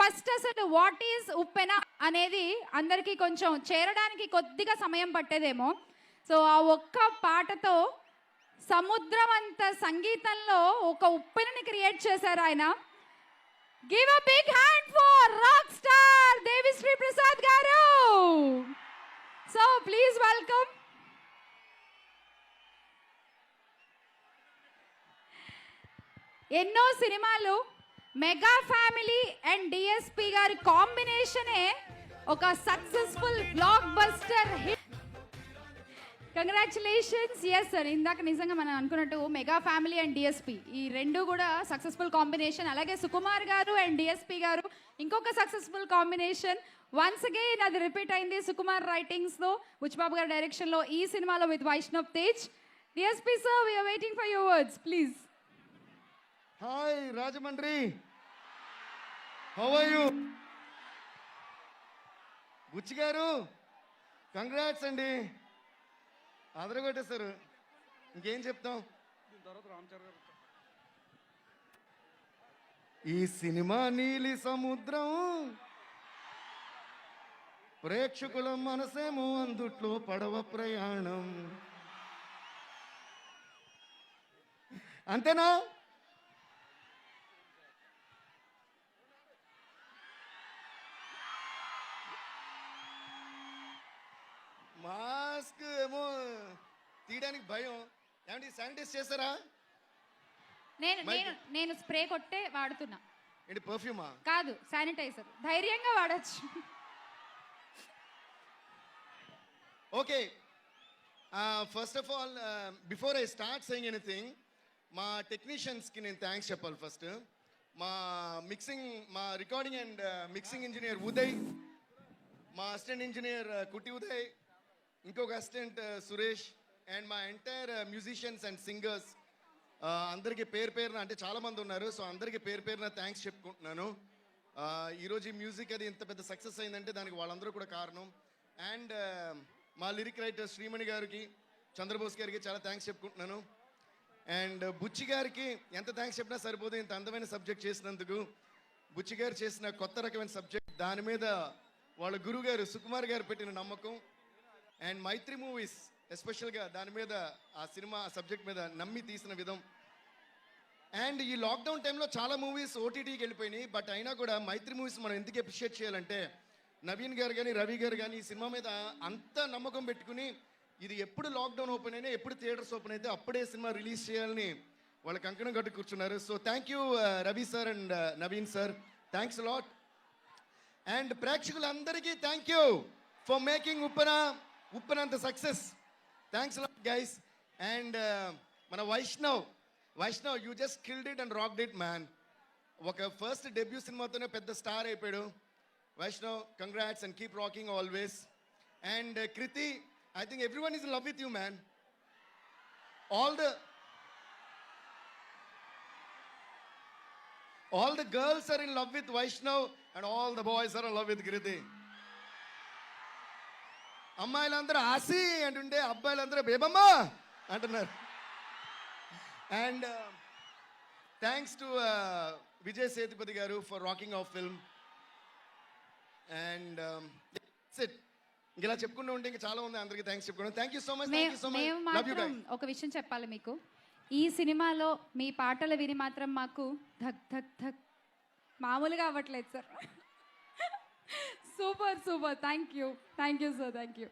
First అసలు what is ఉప్పెన అనేది అందరికీ కొంచెం చేరడానికి కొద్దిగా సమయం పట్టేదేమో. సో ఆ ఒక్క పాటతో సముద్రం అంత సంగీతంలో ఒక ఉప్పెనని క్రియేట్ చేశారు ఆయన. Give a big hand for rock star Devi Sri Prasad garu. So please welcome. ఎన్నో సినిమాలు మెగా ఫ్యామిలీ అండ్ డిఎస్పి గారి కాంబినేషనే ఒక successful blockbuster hit. Congratulations. Yes sir, ఇందాక నిజంగా మనం అనుకున్నట్టు మెగా ఫ్యామిలీ అండ్ డిఎస్పి ఈ రెండు కూడా సక్సెస్ఫుల్ కాంబినేషన్. అలాగే సుకుమార్ గారు అండ్ డిఎస్పి గారు ఇంకొక సక్సెస్ఫుల్ కాంబినేషన్. వన్స్ అగైన్ అది రిపీట్ అయింది సుకుమార్ రైటింగ్స్లో, బుచ్చిబాబు గారి డైరెక్షన్లో ఈ సినిమాలో with Vaishnav Tej. DSP sir, we are waiting for your words please. Hi Rajahmundry, how are you? Buchi garu congrats అండి, అదరగొట్టేశారు. ఇంకేం చెప్తాం. ఈ సినిమా నీలి సముద్రం, ప్రేక్షకుల మనసేమో అందుట్లో పడవ ప్రయాణం. అంతేనా? మాస్క్ ఏమో తీయడానికి భయం. ఏమంటే శానిటైజ్ చేస్తారా? నేను స్ప్రే కొట్టే వాడుతున్నా. ఏంటి, పర్ఫ్యూమా? కాదు, శానిటైజర్. ధైర్యంగా వాడచ్చు. Okay, first of all before I start saying anything, మా టెక్నీషియన్స్కి నేను థ్యాంక్స్ చెప్పాలి. ఫస్ట్ మా recording and mixing engineer Uday, మా అసిస్టెంట్ ఇంజనీర్ కుట్టి ఉదయ్, ఇంకొక అసిస్టెంట్ సురేష్, అండ్ మా ఎంటైర్ మ్యూజిషియన్స్ అండ్ సింగర్స్ అందరికీ పేరు పేరున, అంటే చాలామంది ఉన్నారు, సో అందరికీ పేరు పేరున థ్యాంక్స్ చెప్పుకుంటున్నాను. ఈరోజు ఈ మ్యూజిక్ అది ఇంత పెద్ద సక్సెస్ అయిందంటే దానికి వాళ్ళందరూ కూడా కారణం. అండ్ మా లిరిక్ రైటర్ శ్రీమణి గారికి, చంద్రబోస్ గారికి చాలా థ్యాంక్స్ చెప్పుకుంటున్నాను. అండ్ బుచ్చి గారికి ఎంత థ్యాంక్స్ చెప్పినా సరిపోదు, ఇంత అందమైన సబ్జెక్ట్ చేసినందుకు. బుచ్చి గారు చేసిన కొత్త రకమైన సబ్జెక్ట్, దాని మీద వాళ్ళ గురువు గారు సుకుమార్ గారు పెట్టిన నమ్మకం, అండ్ మైత్రి మూవీస్ ఎస్పెషల్గా దాని మీద, ఆ సినిమా ఆ సబ్జెక్ట్ మీద నమ్మి తీసిన విధం. అండ్ ఈ లాక్డౌన్ టైంలో చాలా మూవీస్ ఓటీటీకి వెళ్ళిపోయినాయి, బట్ అయినా కూడా మైత్రి మూవీస్ మనం ఎందుకు అప్రిషియేట్ చేయాలంటే, నవీన్ గారు కానీ రవి గారు కానీ ఈ సినిమా మీద అంత నమ్మకం పెట్టుకుని, ఇది ఎప్పుడు లాక్డౌన్ ఓపెన్ అయినా, ఎప్పుడు థియేటర్స్ ఓపెన్ అయితే అప్పుడే సినిమా రిలీజ్ చేయాలని వాళ్ళ కంకణం కట్టు కూర్చున్నారు. So thank you Ravi sir and Naveen sir, thanks lot. And ప్రేక్షకులందరికీ థ్యాంక్ యూ ఫర్ మేకింగ్ ఉప్పెనంత success. Thanks lot guys. And మన Vaishnav you just killed it and rocked it man. ఒక ఫస్ట్ డెబ్యూ సినిమాతోనే పెద్ద స్టార్ అయిపోయాడు Vaishnav. Congrats and keep rocking always. And Kriti, I think everyone is in love with you, man. All the girls are in love with Vaishnav and all the boys are in love with Kriti. అమ్మాయిలందరూ ఆసి అంటుంటే అబ్బాయిలందరూ బేబమ్మా అంటున్నారు. And thanks to Vijay Sethupathi గారు for rocking of film. And ఇలా చెప్పుకుంటూ ఉంటే ఇంకా చాలా ఉంది, అందరికీ థ్యాంక్స్ చెప్పుకోండి. Thank you so much. ఒక విషయం చెప్పాలి మీకు, ఈ సినిమాలో మీ పాటలు విని మాత్రం మాకు ధక్ ధక్ ధక్ మామూలుగా అవ్వట్లేదు sir. Super. Thank you sir, thank you.